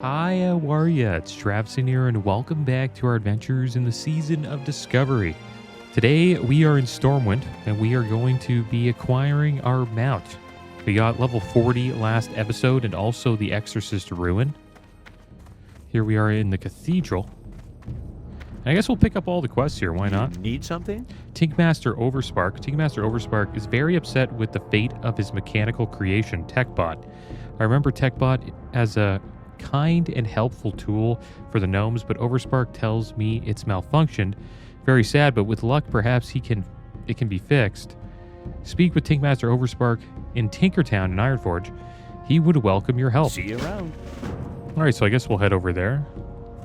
Hi, how are ya? It's Traviseen here, and welcome back to our adventures in the Season of Discovery. Today, we are in Stormwind, and we are going to be acquiring our mount. We got level 40 last episode, and also the Exorcist Ruin. Here we are in the Cathedral. And I guess we'll pick up all the quests here, why not? Need something? Tinkmaster Overspark. Tinkmaster Overspark is very upset with the fate of his mechanical creation, TechBot. I remember TechBot as a kind and helpful tool for the gnomes, but Overspark tells me it's malfunctioned. Very sad, but with luck, perhaps it can be fixed. Speak with Tinkmaster Overspark in Tinkertown in Ironforge. He would welcome your help. See you around. All right, so I guess we'll head over there.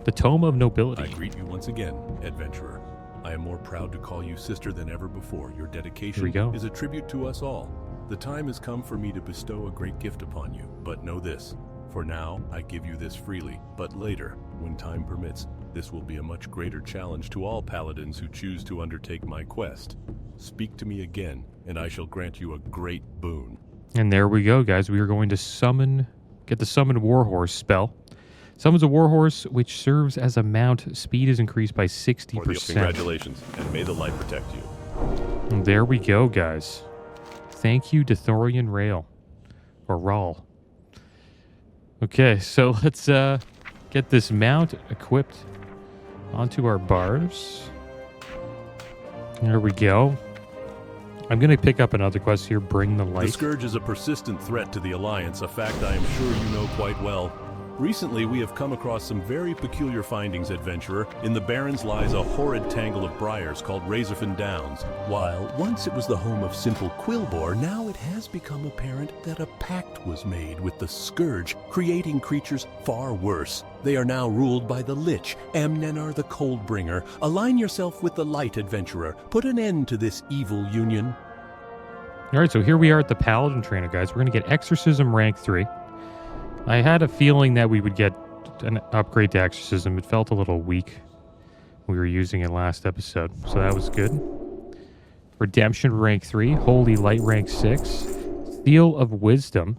The Tome of Nobility. I greet you once again, adventurer. I am more proud to call you sister than ever before. Your dedication is a tribute to us all. The time has come for me to bestow a great gift upon you, but know this. For now, I give you this freely, but later, when time permits, this will be a much greater challenge to all paladins who choose to undertake my quest. Speak to me again, and I shall grant you a great boon. And there we go, guys. We are going to get the Summon Warhorse spell. Summons a Warhorse, which serves as a mount. Speed is increased by 60%. Congratulations, and may the light protect you. And there we go, guys. Thank you, Dethorian Rail. Or Rawl. Okay, so let's get this mount equipped onto our bars. There we go. I'm going to pick up another quest here, Bring the Light. The Scourge is a persistent threat to the Alliance, a fact I am sure you know quite well. Recently, we have come across some very peculiar findings, adventurer. In the Barrens lies a horrid tangle of briars called Razorfin Downs. While once it was the home of simple Quillbore, now it has become apparent that a pact was made with the Scourge, creating creatures far worse. They are now ruled by the Lich, Amnenar the Coldbringer. Align yourself with the light, adventurer. Put an end to this evil union. All right, so here we are at the Paladin trainer, guys. We're going to get Exorcism rank 3. I had a feeling that we would get an upgrade to Exorcism. It felt a little weak. We were using it last episode, so that was good. Redemption rank 3. Holy Light rank 6. Seal of Wisdom.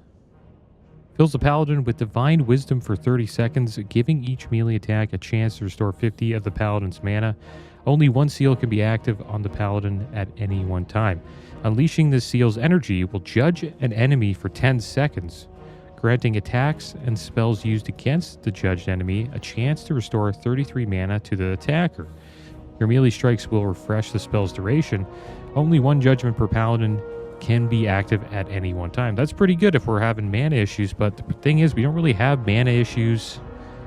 Fills the Paladin with Divine Wisdom for 30 seconds, giving each melee attack a chance to restore 50 of the Paladin's mana. Only one seal can be active on the Paladin at any one time. Unleashing this seal's energy will judge an enemy for 10 seconds. Granting attacks and spells used against the judged enemy a chance to restore 33 mana to the attacker. Your melee strikes will refresh the spell's duration. Only one judgment per paladin can be active at any one time. That's pretty good if we're having mana issues, but the thing is, we don't really have mana issues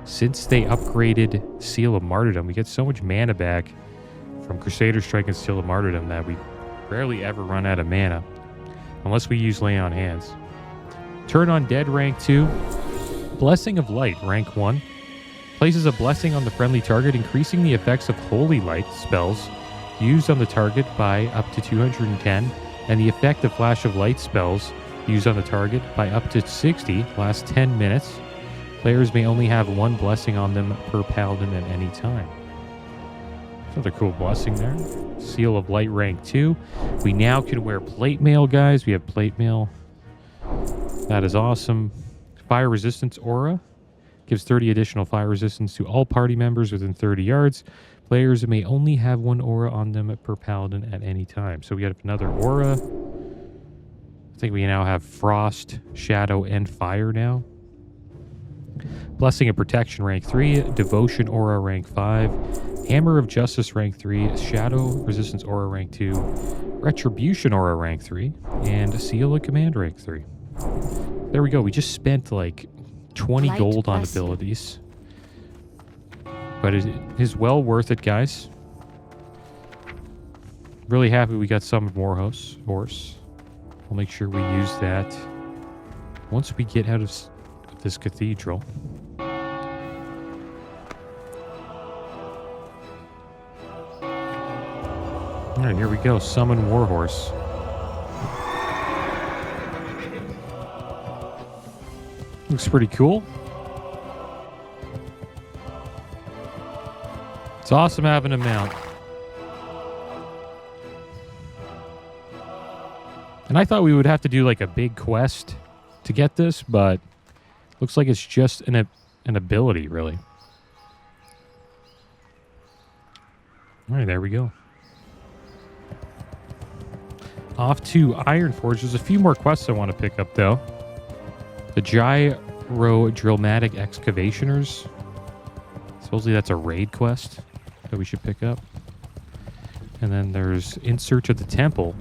since they upgraded Seal of Martyrdom. We get so much mana back from Crusader Strike and Seal of Martyrdom that we rarely ever run out of mana, unless we use Lay on Hands. Turn on Dead rank 2. Blessing of Light rank 1. Places a blessing on the friendly target, increasing the effects of Holy Light spells used on the target by up to 210, and the effect of Flash of Light spells used on the target by up to 60, lasts 10 minutes. Players may only have one blessing on them per paladin at any time. Another cool blessing there. Seal of Light rank 2. We now can wear plate mail, guys. We have plate mail. That is awesome. Fire Resistance Aura. Gives 30 additional fire resistance to all party members within 30 yards. Players may only have one aura on them per paladin at any time. So we got another aura. I think we now have Frost, Shadow, and Fire now. Blessing of Protection rank 3. Devotion Aura rank 5. Hammer of Justice rank 3. Shadow Resistance Aura rank 2. Retribution Aura rank 3. And Seal of Command rank 3. There we go. We just spent like 20 gold on abilities. But it is well worth it, guys. Really happy we got Summoned Warhorse. We'll make sure we use that once we get out of this cathedral. Alright, here we go. Summon Warhorse. Looks pretty cool. It's awesome having a mount. And I thought we would have to do like a big quest to get this, but looks like it's just an an ability, really. All right, there we go. Off to Ironforge. There's a few more quests I want to pick up, though. The Gyrodrillmatic Excavationers. Supposedly that's a raid quest that we should pick up. And then there's In Search of the Temple,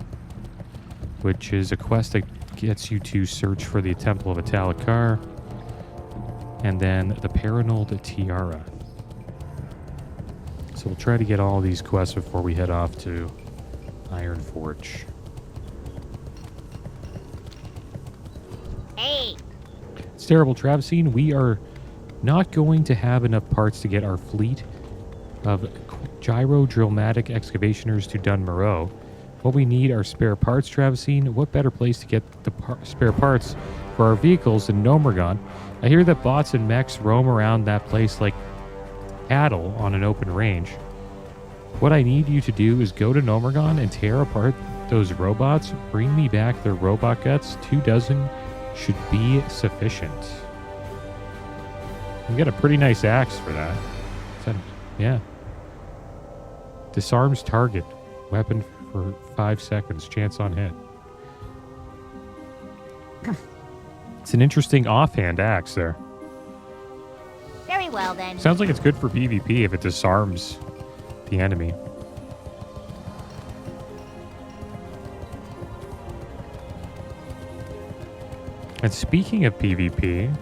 which is a quest that gets you to search for the Temple of Atalakar. And then the Paranold Tiara. So we'll try to get all these quests before we head off to Ironforge. Hey! It's terrible, Traviseen. We are not going to have enough parts to get our fleet of Gyrodrillmatic Excavationers to Dunmoreau. What we need are spare parts, Traviseen. What better place to get the spare parts for our vehicles than Nomergon? I hear that bots and mechs roam around that place like cattle on an open range. What I need you to do is go to Nomergon and tear apart those robots. Bring me back their robot guts. 24 should be sufficient. We got a pretty nice axe for that. Yeah. Disarms target. Weapon for 5 seconds. Chance on hit. It's an interesting offhand axe there. Very well, then. Sounds like it's good for PvP if it disarms the enemy. And speaking of PvP,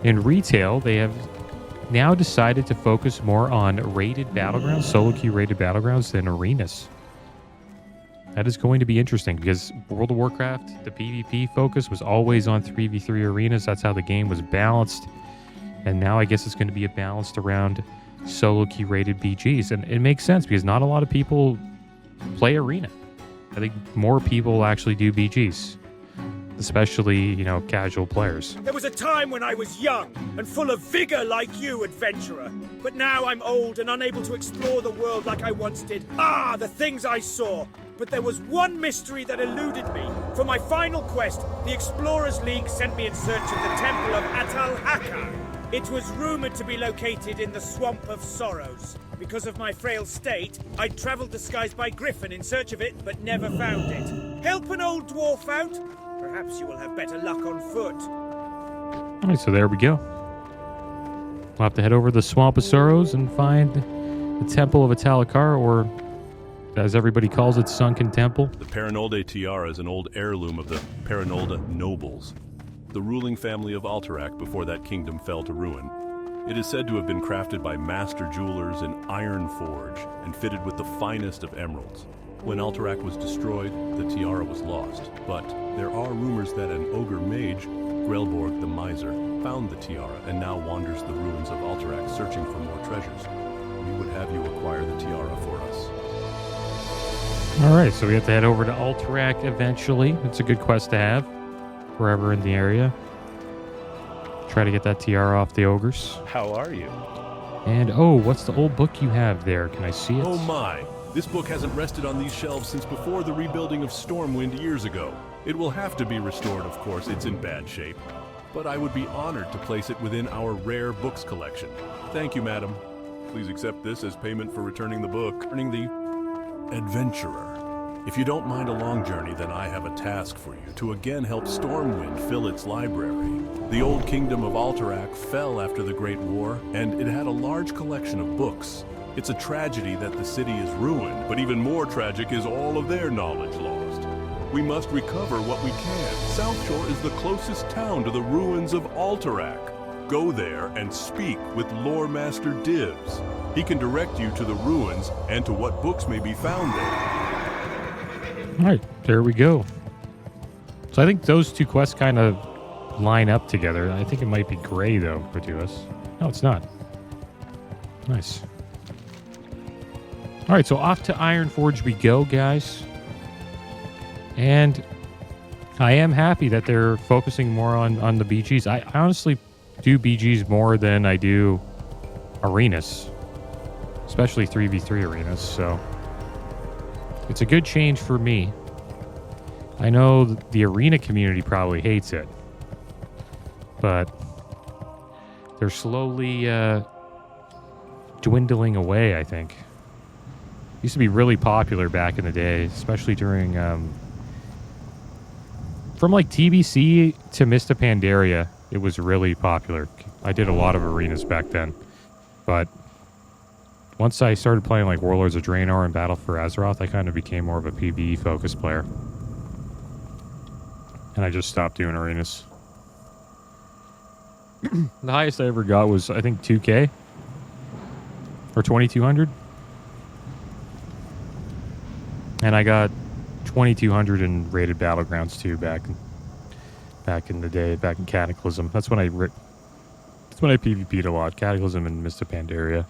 in retail, they have now decided to focus more on rated battlegrounds, solo queue rated battlegrounds, than arenas. That is going to be interesting because World of Warcraft, the PvP focus was always on 3v3 arenas. That's how the game was balanced. And now I guess it's going to be balanced around solo queue rated BGs. And it makes sense because not a lot of people play arena. I think more people actually do BGs, especially, casual players. There was a time when I was young and full of vigor like you, adventurer. But now I'm old and unable to explore the world like I once did. Ah, the things I saw! But there was one mystery that eluded me. For my final quest, the Explorers League sent me in search of the Temple of Atalakar. It was rumored to be located in the Swamp of Sorrows. Because of my frail state, I'd traveled disguised by Griffin in search of it, but never found it. Help an old dwarf out? Perhaps you will have better luck on foot. All right, so there we go. We'll have to head over to the Swamp of Sorrows and find the Temple of Atalakar, or as everybody calls it, Sunken Temple. The Paranolde Tiara is an old heirloom of the Paranolde nobles, the ruling family of Alterac before that kingdom fell to ruin. It is said to have been crafted by master jewelers in Ironforge and fitted with the finest of emeralds. When Alterac was destroyed, the tiara was lost, but there are rumors that an ogre mage, Grelborg the Miser, found the tiara and now wanders the ruins of Alterac searching for more treasures. We would have you acquire the tiara for us. All right, so we have to head over to Alterac eventually. It's a good quest to have wherever in the area. Try to get that tiara off the ogres. How are you? And, oh, what's the old book you have there? Can I see it? Oh my! This book hasn't rested on these shelves since before the rebuilding of Stormwind years ago. It will have to be restored, of course. It's in bad shape. But I would be honored to place it within our rare books collection. Thank you, madam. Please accept this as payment for returning the book. Returning the Adventurer. If you don't mind a long journey, then I have a task for you to again help Stormwind fill its library. The old kingdom of Alterac fell after the Great War, and it had a large collection of books. It's a tragedy that the city is ruined, but even more tragic is all of their knowledge lost. We must recover what we can. South Shore is the closest town to the ruins of Alterac. Go there and speak with Lore Master Divs. He can direct you to the ruins and to what books may be found there. All right, there we go. So I think those two quests kind of line up together. I think it might be gray, though, for us. No, it's not. Nice. All right, so off to Ironforge we go, guys. And I am happy that they're focusing more on the BGs. I honestly do BGs more than I do arenas, especially 3v3 arenas, so it's a good change for me. I know the arena community probably hates it, but they're slowly dwindling away, I think. Used to be really popular back in the day, especially during from like TBC to Mista Pandaria, it was really popular. I did a lot of arenas back then, but once I started playing like Warlords of Draenor and Battle for Azeroth, I kind of became more of a PvE focused player, and I just stopped doing arenas. The highest I ever got was, I think, 2K or 2200. And I got 2200 in rated Battlegrounds too back in the day, back in Cataclysm. That's when I PvP'd a lot. Cataclysm and Mista Pandaria.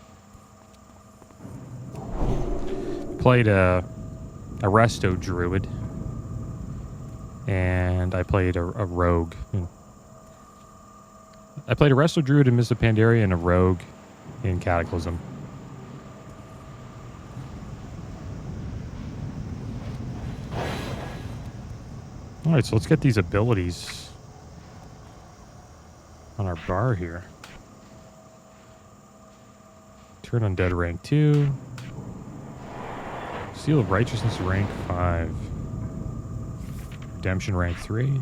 Played a Resto Druid, and I played a Rogue. I played a Resto Druid in Mista Pandaria and a Rogue in Cataclysm. Alright, so let's get these abilities on our bar here. Turn Undead rank 2. Seal of Righteousness rank 5. Redemption rank 3.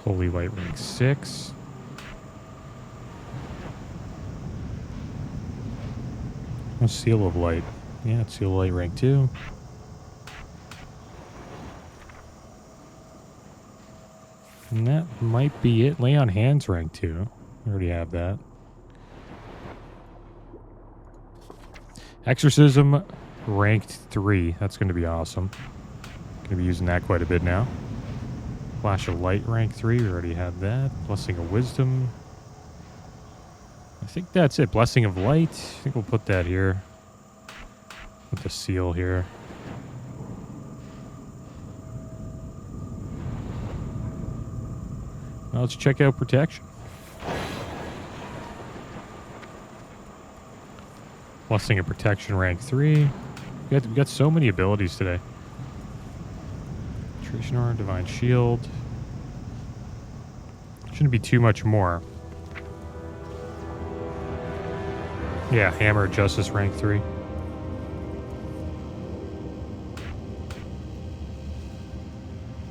Holy Light rank 6. Oh, Seal of Light. Yeah, it's Seal of Light rank 2. And that might be it. Lay on Hands rank 2. I already have that. Exorcism ranked 3. That's going to be awesome. Going to be using that quite a bit now. Flash of Light rank 3. We already have that. Blessing of Wisdom. I think that's it. Blessing of Light. I think we'll put that here. Put the seal here. Now let's check out Protection. Blessing of Protection rank 3. We got so many abilities today. Tracing Aura, Divine Shield. Shouldn't be too much more. Yeah, Hammer of Justice rank 3.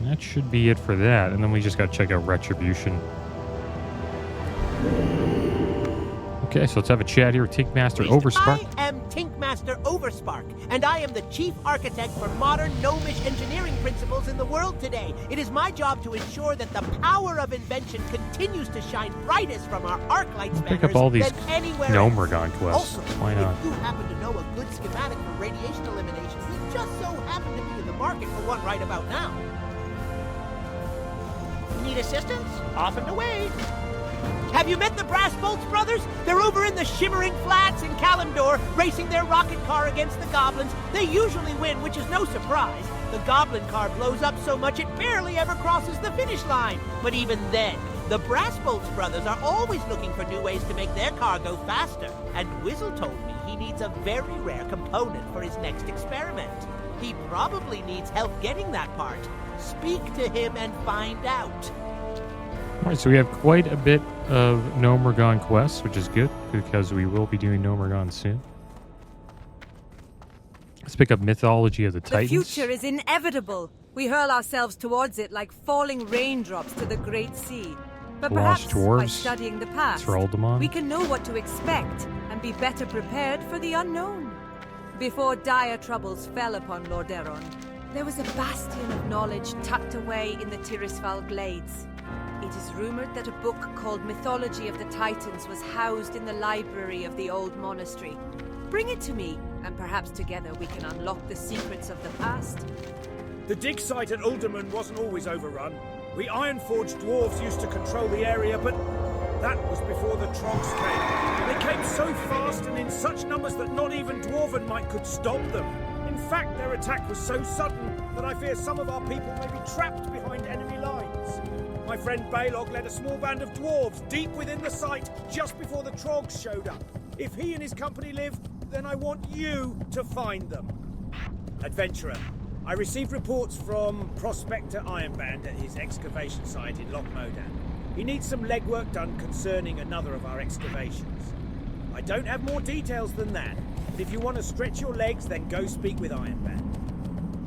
And that should be it for that. And then we just got to check out Retribution. Okay, so let's have a chat here with Tinkmaster Overspark. I am Tinkmaster Overspark, and I am the chief architect for modern gnomish engineering principles in the world today. It is my job to ensure that the power of invention continues to shine brightest from our arc-light spanners Pick up all these than anywhere Gnome else. Ragon quests. Also, Why not? if you happen to know a good schematic for radiation elimination, we just so happen to be in the market for one right about now. Need assistance? Off and away. Have you met the Brass Bolts brothers? They're over in the Shimmering Flats in Kalimdor, racing their rocket car against the goblins. They usually win, which is no surprise. The goblin car blows up so much it barely ever crosses the finish line. But even then, the Brass Bolts brothers are always looking for new ways to make their car go faster. And Wizzle told me he needs a very rare component for his next experiment. He probably needs help getting that part. Speak to him and find out. Alright, so we have quite a bit of Gnome Ragon quests, which is good, because we will be doing Gnome Ragon soon. Let's pick up Mythology of the Titans. The future is inevitable. We hurl ourselves towards it like falling raindrops to the great sea. But Lost perhaps by Dwarves, studying the past, Thraldamon. we can know what to expect and be better prepared for the unknown. Before dire troubles fell upon Lordaeron, there was a bastion of knowledge tucked away in the Tirisfal glades. It is rumored that a book called Mythology of the Titans was housed in the library of the old monastery. Bring it to me, and perhaps together we can unlock the secrets of the past. The dig site at Ulderman wasn't always overrun. We Ironforged dwarves used to control the area, but that was before the Trogs came. They came so fast and in such numbers that not even Dwarven might could stop them. In fact, their attack was so sudden that I fear some of our people may be trapped behind enemy lines. My friend Balog led a small band of dwarves deep within the site just before the Trogs showed up. If he and his company live, then I want you to find them. Adventurer, I received reports from Prospector Ironband at his excavation site in Loch Modan. He needs some legwork done concerning another of our excavations. I don't have more details than that, but if you want to stretch your legs, then go speak with Ironband.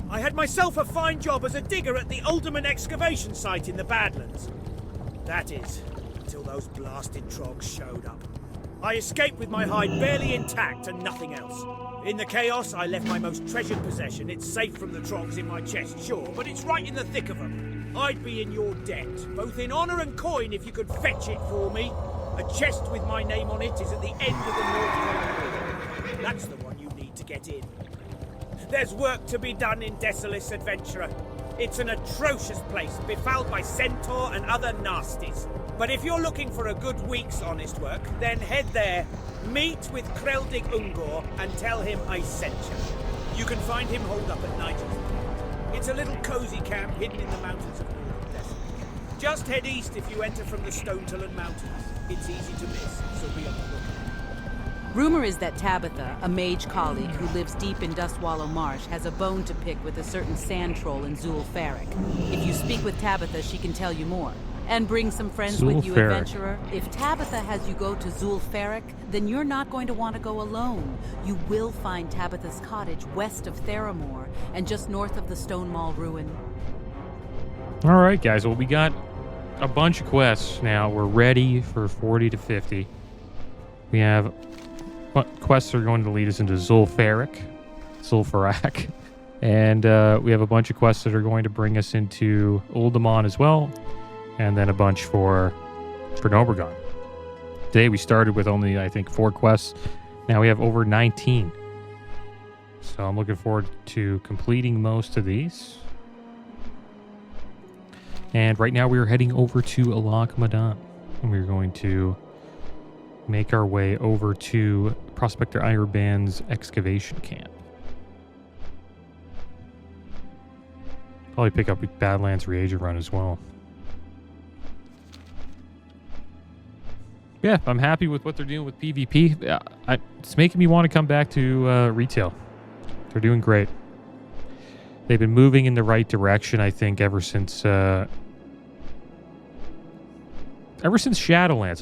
I had myself a fine job as a digger at the Alderman excavation site in the Badlands. That is, until those blasted trogs showed up. I escaped with my hide barely intact and nothing else. In the chaos, I left my most treasured possession. It's safe from the trogs in my chest, sure, but it's right in the thick of them. I'd be in your debt, both in honour and coin, if you could fetch it for me. A chest with my name on it is at the end of the North Corridor. That's the one you need to get in. There's work to be done in Desolis, Adventurer. It's an atrocious place, befouled by centaur and other nasties. But if you're looking for a good week's honest work, then head there, meet with Kreldig Ungor, and tell him I sent you. You can find him holed up at Nigel's Point. It's a little cozy camp hidden in the mountains of Northern Desolis. Just head east if you enter from the Stonetalon Mountains. It's easy to miss, so be on the lookout. Rumor is that Tabitha, a mage colleague who lives deep in Dustwallow Marsh, has a bone to pick with a certain sand troll in Zul'Farrak. If you speak with Tabitha, she can tell you more. And bring some friends with you, Zul'Farrak. adventurer. If Tabitha has you go to Zul'Farrak, then you're not going to want to go alone. You will find Tabitha's cottage west of Theramore and just north of the Stone Mall ruin. All right, guys. Well, we got a bunch of quests now. We're ready for 40 to 50. We have quests that are going to lead us into Zul'Farrak, and we have a bunch of quests that are going to bring us into Uldaman as well, and then a bunch for Nobergon. Today we started with only, I think, 4 quests. Now we have over 19. So I'm looking forward to completing most of these. And right now we are heading over to Loch Modan, and we're going to make our way over to Prospector Ironband's excavation camp. Probably pick up Badlands Reagent Run as well. Yeah, I'm happy with what they're doing with PvP. It's making me want to come back to retail. They're doing great. They've been moving in the right direction, I think, ever since Shadowlands.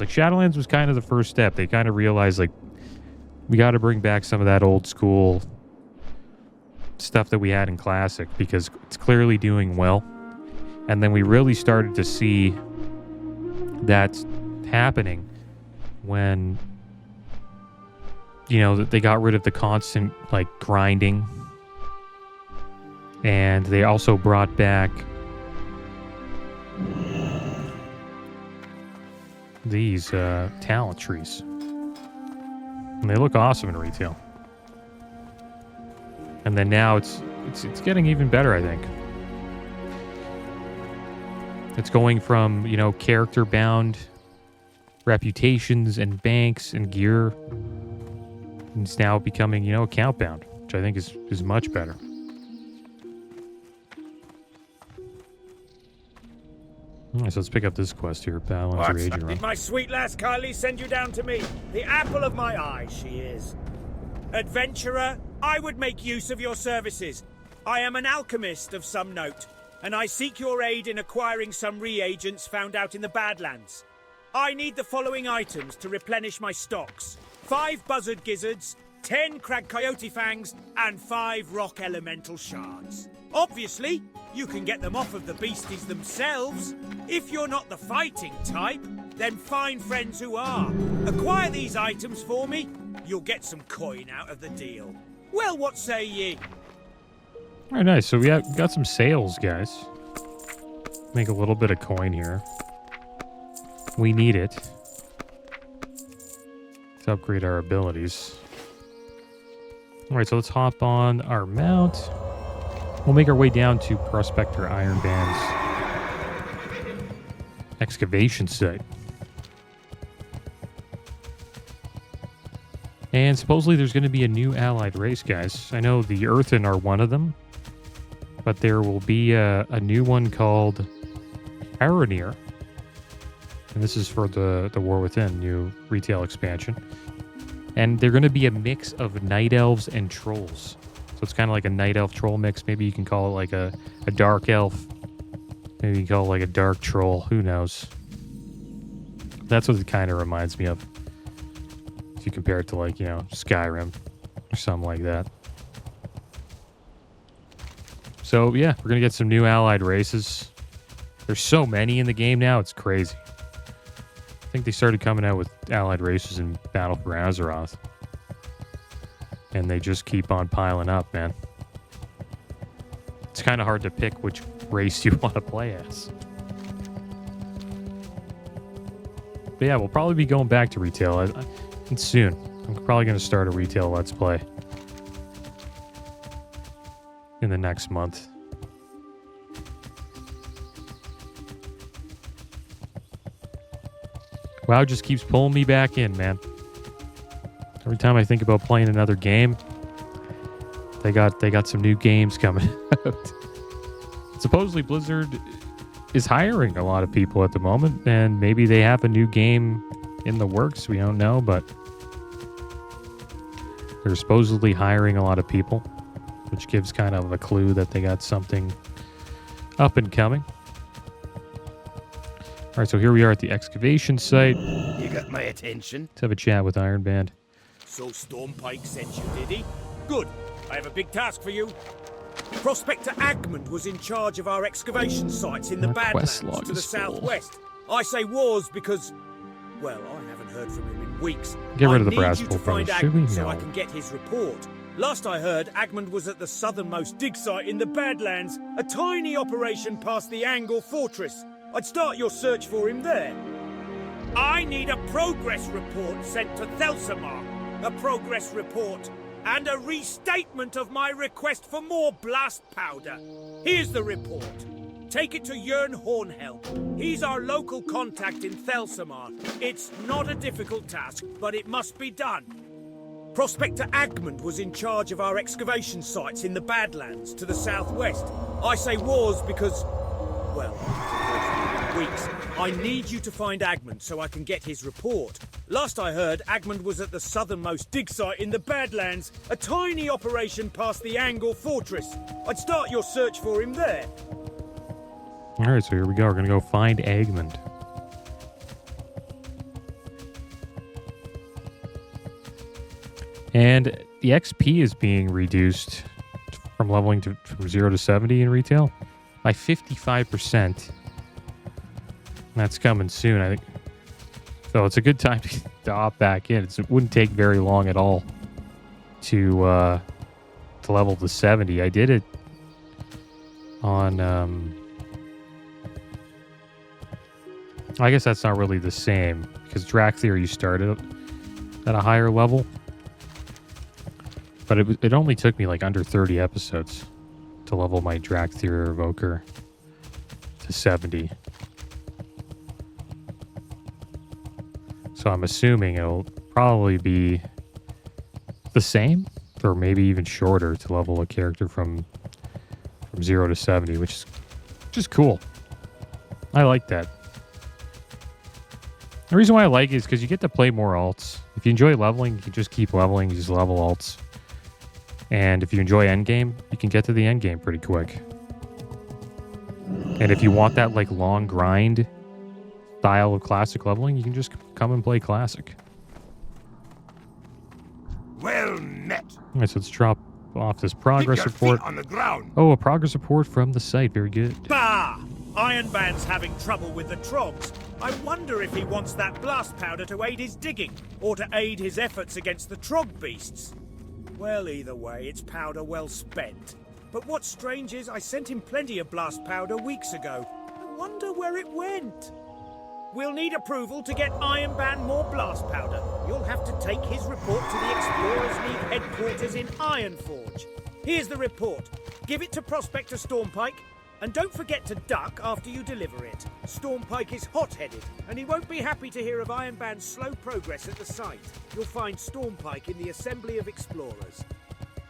Like, Shadowlands was kind of the first step. They kind of realized, like, we got to bring back some of that old school stuff that we had in Classic, because it's clearly doing well. And then we really started to see that happening when, you know, they got rid of the constant, like, grinding. And they also brought back these talent trees. And they look awesome in retail. And then now it's getting even better, I think. It's going from, you know, character bound reputations and banks and gear. And it's now becoming, you know, account bound, which I think is much better. Alright, so let's pick up this quest here. Balance Reagent Run. Did my sweet lass Kylie send you down to me? The apple of my eye, she is. Adventurer, I would make use of your services. I am an alchemist of some note, and I seek your aid in acquiring some reagents found out in the Badlands. I need the following items to replenish my stocks. 5 buzzard gizzards, 10 crag coyote fangs, and 5 rock elemental shards. Obviously, you can get them off of the beasties themselves. If you're not the fighting type, then find friends who are. Acquire these items for me, you'll get some coin out of the deal. Well, what say ye? All right, nice. So we got some sales, guys. Make a little bit of coin here. We need it to upgrade our abilities. All right, so let's hop on our mount. We'll make our way down to Prospector Ironband's excavation site. And supposedly there's going to be a new allied race, guys. I know the Earthen are one of them, but there will be a new one called Aronir. And this is for the War Within, new retail expansion. And they're going to be a mix of night elves and trolls. So it's kind of like a night elf troll mix. Maybe you can call it like a dark elf. Maybe you can call it like a dark troll. Who knows? That's what it kind of reminds me of. If you compare it to like, you know, Skyrim or something like that. So yeah, we're going to get some new allied races. There's so many in the game now, it's crazy. I think they started coming out with allied races in Battle for Azeroth. And they just keep on piling up, man. It's kind of hard to pick which race you want to play as. But yeah, we'll probably be going back to retail and soon. I'm probably going to start a retail Let's Play in the next month. WoW just keeps pulling me back in, man. Every time I think about playing another game, they got some new games coming out. Supposedly Blizzard is hiring a lot of people at the moment, and maybe they have a new game in the works. We don't know, but they're supposedly hiring a lot of people, which gives kind of a clue that they got something up and coming. All right, so here we are at the excavation site. You got my attention. Let's have a chat with Iron Band. So Stormpike sent you, did he? Good. I have a big task for you. Prospector Agmund was in charge of our excavation sites in the Badlands to the southwest. I say was because, well, I haven't heard from him in weeks. Get rid of the I brass need you to bolt, find bro. Should we? Agmund so No. I can get his report. Last I heard, Agmund was at the southernmost dig site in the Badlands, a tiny operation past the Angle Fortress. I'd start your search for him there. I need a progress report sent to Thelsamar. A progress report. And a restatement of my request for more blast powder. Here's the report. Take it to Jörn Hornhelm. He's our local contact in Thelsamar. It's not a difficult task, but it must be done. Prospector Agmund was in charge of our excavation sites in the Badlands to the southwest. I say was because, well, weeks. I need you to find Agmund so I can get his report. Last I heard, Agmund was at the southernmost dig site in the Badlands, a tiny operation past the Angle Fortress. I'd start your search for him there. All right, so here we go. We're going to go find Agmund. And the XP is being reduced from leveling from 0 to 70 in retail by 55%. That's coming soon, I think. So it's a good time to opt back in. It wouldn't take very long at all to level to 70. I did it on... I guess that's not really the same, because Drakthir you started at a higher level. But it only took me like under 30 episodes to level my Drakthir Evoker to 70. So I'm assuming it'll probably be the same, or maybe even shorter to level a character from 0 to 70, which is cool. I like that. The reason why I like it is because you get to play more alts. If you enjoy leveling, you can just keep leveling, you just level alts. And if you enjoy endgame, you can get to the endgame pretty quick. And if you want that like long grind style of classic leveling, you can just come and play classic. Well met. All right, so let's drop off this progress report. On the ground. Oh, a progress report from the site. Very good. Bah! Ironband's having trouble with the trogs. I wonder if he wants that blast powder to aid his digging, or to aid his efforts against the trog beasts. Well, either way, it's powder well spent. But what's strange is I sent him plenty of blast powder weeks ago. I wonder where it went. We'll need approval to get Ironband more blast powder. You'll have to take his report to the Explorers League headquarters in Ironforge. Here's the report. Give it to Prospector Stormpike, and don't forget to duck after you deliver it. Stormpike is hot-headed, and he won't be happy to hear of Ironband's slow progress at the site. You'll find Stormpike in the Assembly of Explorers.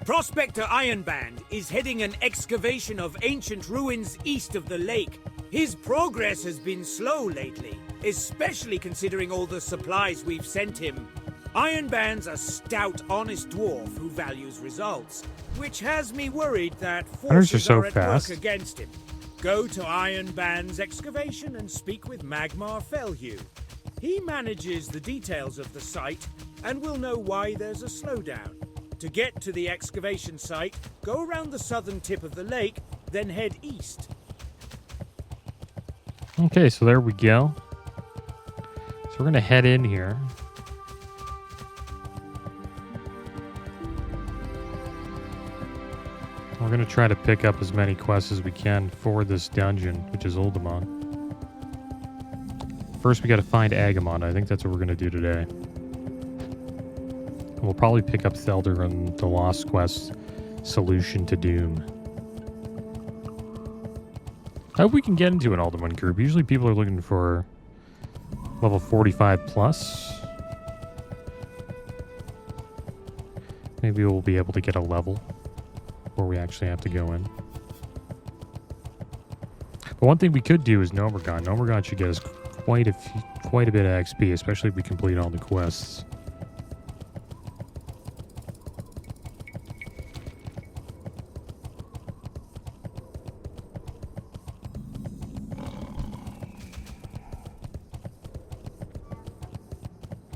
Prospector Ironband is heading an excavation of ancient ruins east of the lake. His progress has been slow lately, especially considering all the supplies we've sent him. Ironband's a stout, honest dwarf who values results, which has me worried that Hunters are forces so are at fast. work against him. Go to Ironband's excavation and speak with Magmar Felhue. He manages the details of the site and will know why there's a slowdown. To get to the excavation site, go around the southern tip of the lake, then head east. Okay, so there we go. So we're going to head in here. We're going to try to pick up as many quests as we can for this dungeon, which is Uldaman. First, we got to find Agamon. I think that's what we're going to do today. We'll probably pick up Thelder and the Lost Quest, Solution to Doom. I hope we can get into an Uldaman group. Usually people are looking for level 45 plus. Maybe we'll be able to get a level where we actually have to go in. But one thing we could do is Nomergon. Nomergon should get us quite a bit of XP, especially if we complete all the quests.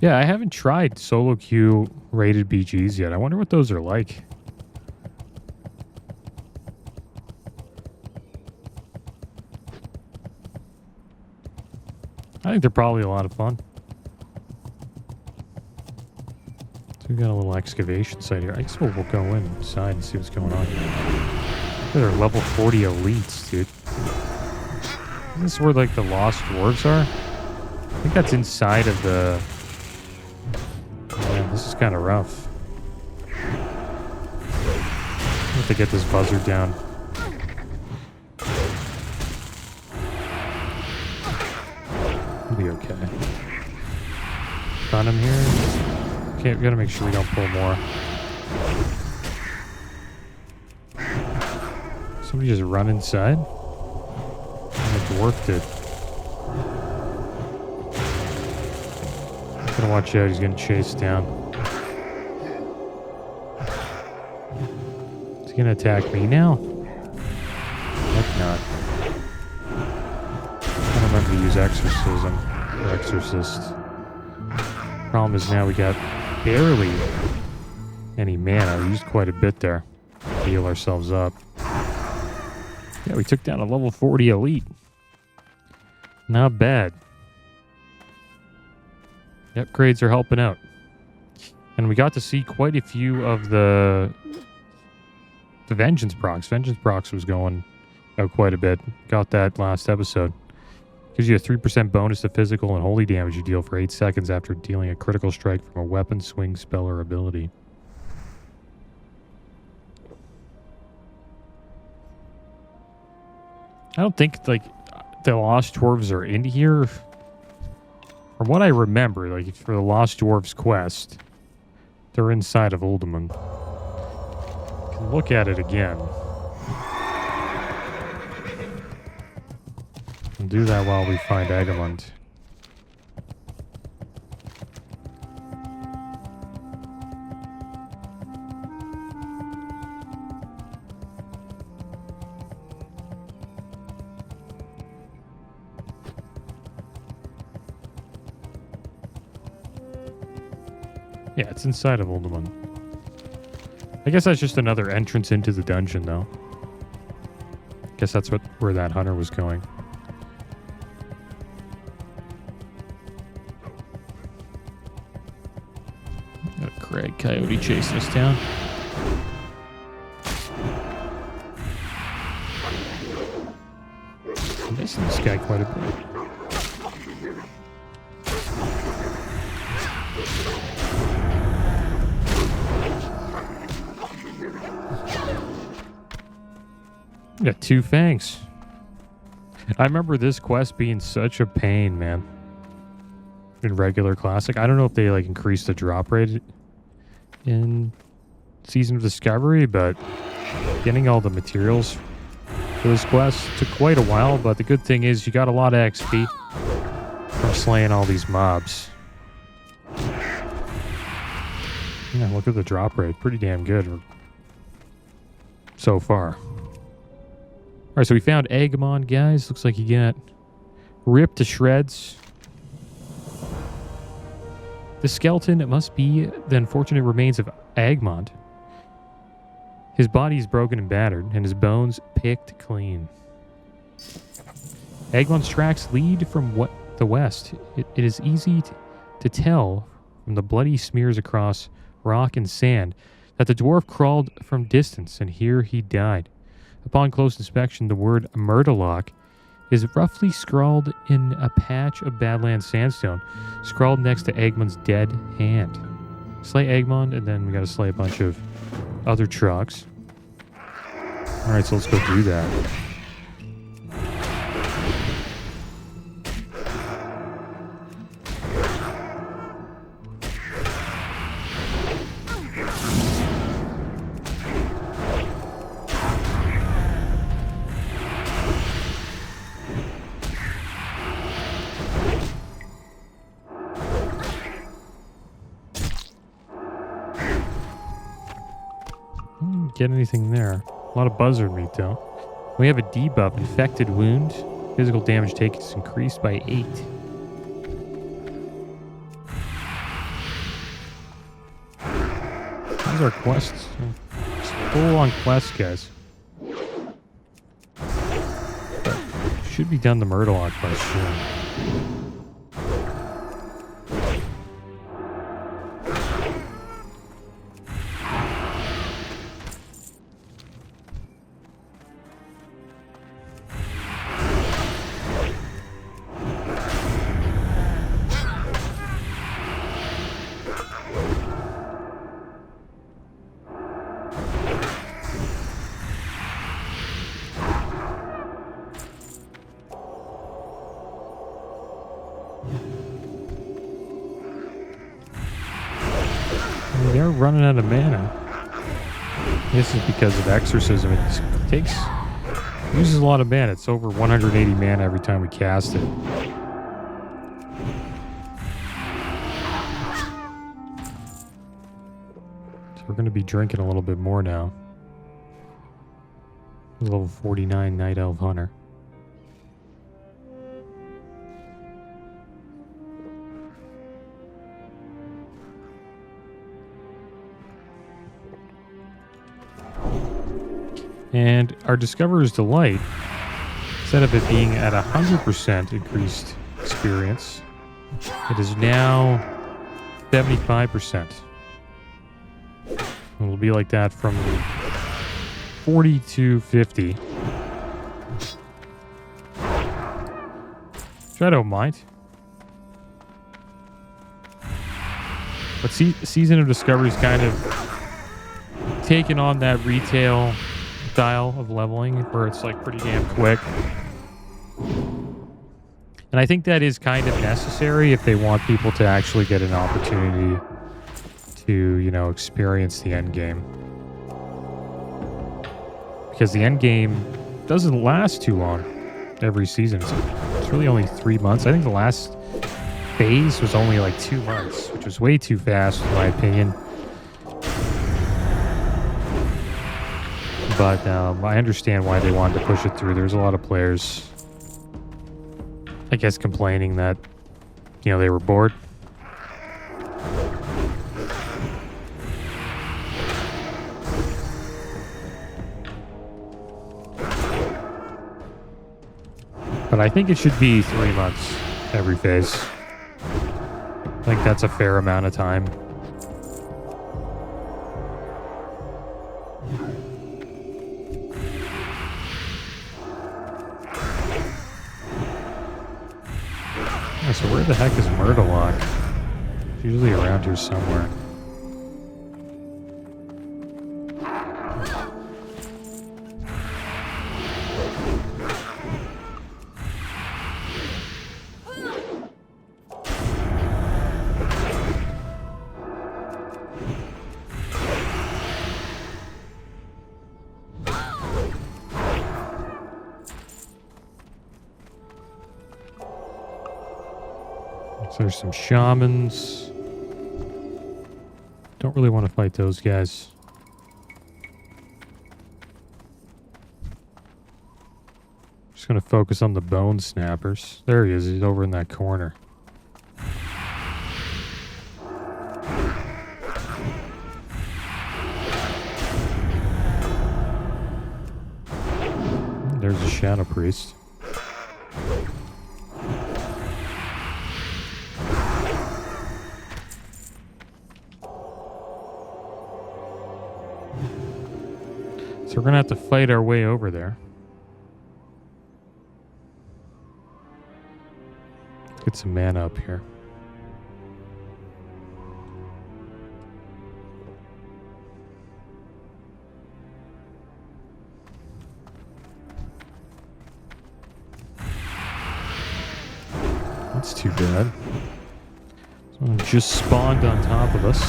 Yeah, I haven't tried solo queue rated BGs yet. I wonder what those are like. I think they're probably a lot of fun. So we got a little excavation site here. I guess we'll go inside and see what's going on here. They're level 40 elites, dude. Isn't this where like the lost dwarves are? I think that's inside of the... Man, this is kind of rough. I have to get this buzzard down. Be okay. Got him here. Okay, we gotta make sure we don't pull more. Somebody just run inside? And the dwarf did. Gotta watch out, he's getting chased down. Is he gonna attack me now? Heck not. I don't remember to use Exorcism or Exorcist. Problem is now we got barely any mana. We used quite a bit there to heal ourselves up. Yeah, we took down a level 40 elite. Not bad. The upgrades are helping out. And we got to see quite a few of the Vengeance procs. Vengeance procs was going out quite a bit. Got that last episode. Gives you a 3% bonus to physical and holy damage you deal for 8 seconds after dealing a critical strike from a weapon, swing, spell, or ability. I don't think, like, the Lost Dwarves are in here. From what I remember, like, for the Lost Dwarves quest, they're inside of Uldaman. You can look at it again. And do that while we find Agamond. Yeah, it's inside of Uldaman. I guess that's just another entrance into the dungeon, though. Guess that's where that hunter was going. Got a Craig Coyote chasing us down. I'm missing this guy quite a bit. Got 2 fangs. I remember this quest being such a pain, man. In regular classic. I don't know if they like increased the drop rate in Season of Discovery, but getting all the materials for this quest took quite a while, but the good thing is you got a lot of XP from slaying all these mobs. Yeah, look at the drop rate. Pretty damn good so far. Alright, so we found Agumon, guys. Looks like he got ripped to shreds. The skeleton, it must be the unfortunate remains of Agumon. His body is broken and battered, and his bones picked clean. Agumon's tracks lead from the west. It is easy to tell from the bloody smears across rock and sand that the dwarf crawled from distance, and here he died. Upon close inspection, the word Murderlock is roughly scrawled in a patch of Badlands sandstone, scrawled next to Agumon's dead hand. Slay Agumon, and then we gotta slay a bunch of other trucks. Alright, so let's go do that. Get anything there. A lot of buzzard meat, though. We have a debuff, infected wound. Physical damage taken is increased by 8. These are quests. Full on quests, guys. But should be done the Murderlock quest soon. They're running out of mana. This is because of exorcism. It uses a lot of mana. It's over 180 mana every time we cast it. So we're going to be drinking a little bit more now. Level 49 Night Elf Hunter. And our Discoverer's Delight, instead of it being at 100% increased experience, it is now 75%. It'll be like that from 40 to 50. Which I don't mind. But Season of Discovery is kind of taking on that retail style of leveling where it's like pretty damn quick. And I think that is kind of necessary if they want people to actually get an opportunity to, you know, experience the end game. Because the end game doesn't last too long every season. It's really only 3 months. I think the last phase was only like 2 months, which was way too fast in my opinion. But I understand why they wanted to push it through. There's a lot of players, I guess, complaining that, you know, they were bored. But I think it should be 3 months every phase. I think that's a fair amount of time. So where the heck is Murderlock? It's usually around here somewhere. There's some shamans. Don't Don't really want to fight those guys. Just going to focus on the bone snappers. There he is. He's over in that corner. There's a Shadow Priest. So we're going to have to fight our way over there. Get some mana up here. That's too bad. Someone just spawned on top of us.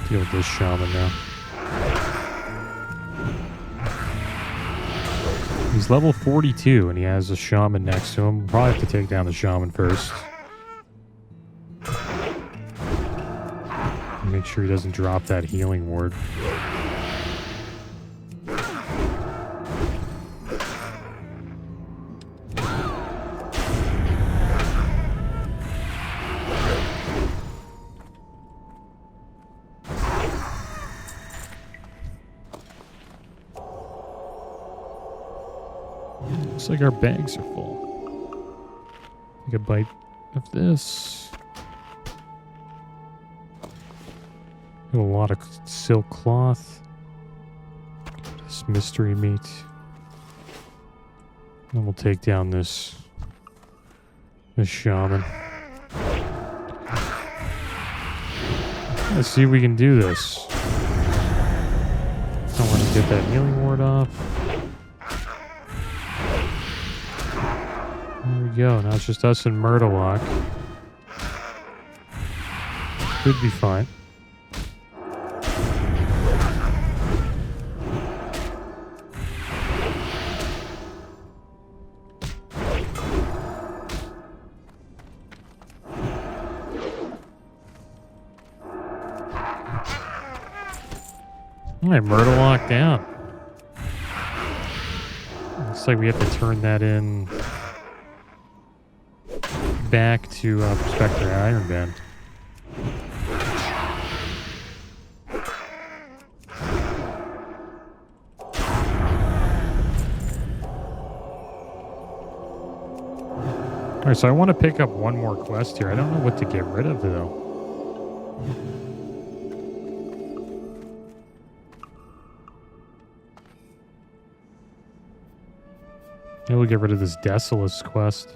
Deal with this shaman now. He's level 42 and he has a shaman next to him. We'll probably have to take down the shaman first. Make sure he doesn't drop that healing ward. Looks like our bags are full. Take a bite of this. A lot of silk cloth. This mystery meat. Then we'll take down this shaman. Let's see if we can do this. I want to get that healing ward off. There we go. Now it's just us and Murderlock. Should be fine. Alright, Murderlock down. Looks like we have to turn that in back to Prospector Iron Band. Alright, so I want to pick up one more quest here. I don't know what to get rid of though. Maybe we'll get rid of this Desolus quest.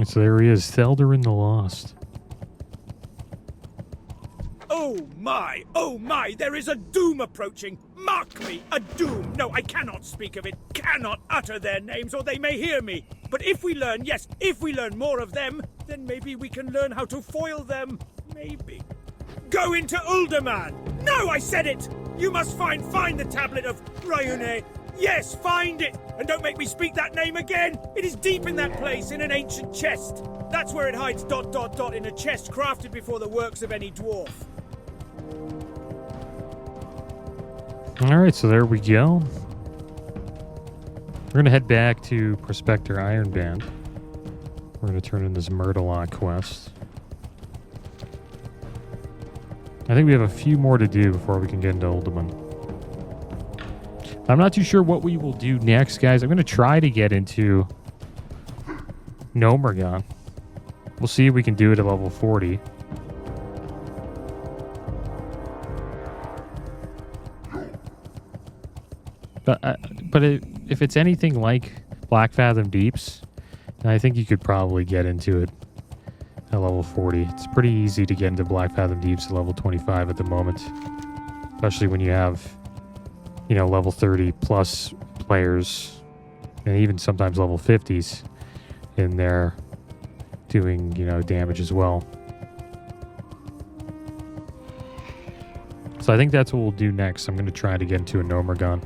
So there he is, Theldarin the Lost. Oh my, there is a doom approaching. Mark me, a doom. No, I cannot speak of it, cannot utter their names, or they may hear me. But if we learn, yes, if we learn more of them, then maybe we can learn how to foil them. Maybe. Go into Uldaman. No, I said it. You must find the tablet of Ryune. Yes, find it! And don't make me speak that name again! It is deep in that place, in an ancient chest. That's where it hides ... in a chest crafted before the works of any dwarf. Alright, so there we go. We're going to head back to Prospector Iron Band. We're going to turn in this Murderlock quest. I think we have a few more to do before we can get into Uldaman. I'm not too sure what we will do next, guys. I'm going to try to get into Gnomergon. We'll see if we can do it at level 40. But if it's anything like Black Fathom Deeps. And I think you could probably get into it at level 40. It's pretty easy to get into Black Fathom Deeps at level 25 at the moment. Especially when you have, you know, level 30 plus players, and even sometimes level 50s in there doing, you know, damage as well. So I think that's what we'll do next. I'm going to try to get into a Nomergon.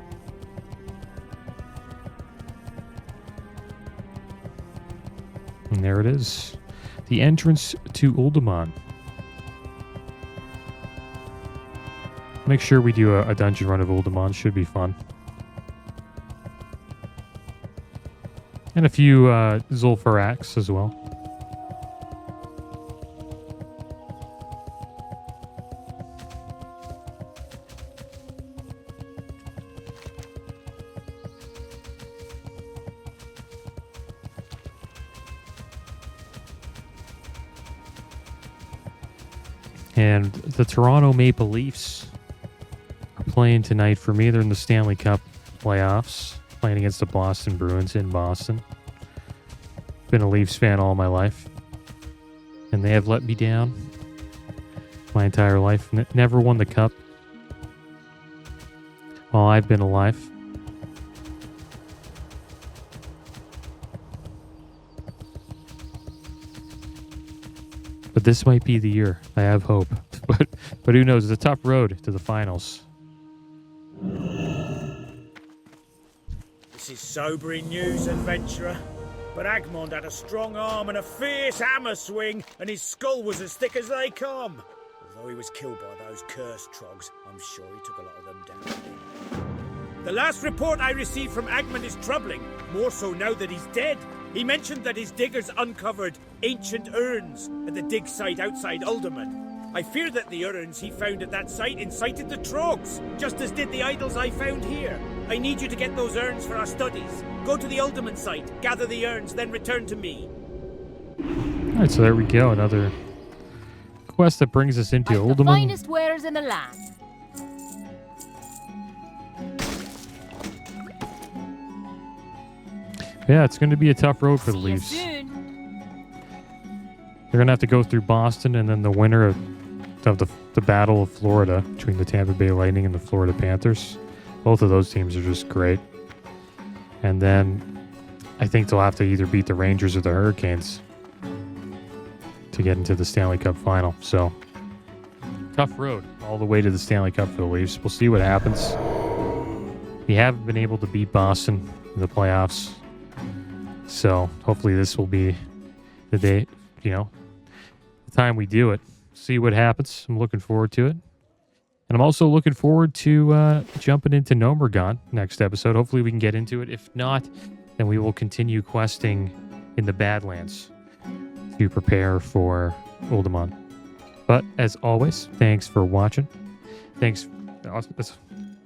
And there it is. The entrance to Uldaman. Make sure we do a dungeon run of Uldaman. Should be fun. And a few Zul'Faraks as well. And the Toronto Maple Leafs are playing tonight for me. They're in the Stanley Cup playoffs, playing against the Boston Bruins in Boston. Been a Leafs fan all my life, and they have let me down my entire life. Never won the cup while I've been alive. But this might be the year. I have hope. But who knows? It's a tough road to the finals. This is sobering news, adventurer. But Agmond had a strong arm and a fierce hammer swing, and his skull was as thick as they come. Although he was killed by those cursed trogs, I'm sure he took a lot of them down. The last report I received from Agmond is troubling, more so now that he's dead. He mentioned that his diggers uncovered ancient urns at the dig site outside Uldaman. I fear that the urns he found at that site incited the trogs, just as did the idols I found here. I need you to get those urns for our studies. Go to the Uldaman site, gather the urns, then return to me. Alright, so there we go. Another quest that brings us into Uldaman. The finest wares in the land. Yeah, it's going to be a tough road for the Leafs. They're going to have to go through Boston, and then the winner of the Battle of Florida between the Tampa Bay Lightning and the Florida Panthers. Both of those teams are just great. And then I think they'll have to either beat the Rangers or the Hurricanes to get into the Stanley Cup final. So, tough road all the way to the Stanley Cup for the Leafs. We'll see what happens. We haven't been able to beat Boston in the playoffs. So, hopefully this will be the day, you know, the time we do it. See what happens. I'm looking forward to it. And I'm also looking forward to jumping into Nomergon next episode. Hopefully we can get into it. If not, then we will continue questing in the Badlands to prepare for Uldaman. But as always, thanks for watching. Thanks.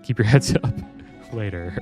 Keep your heads up. Later.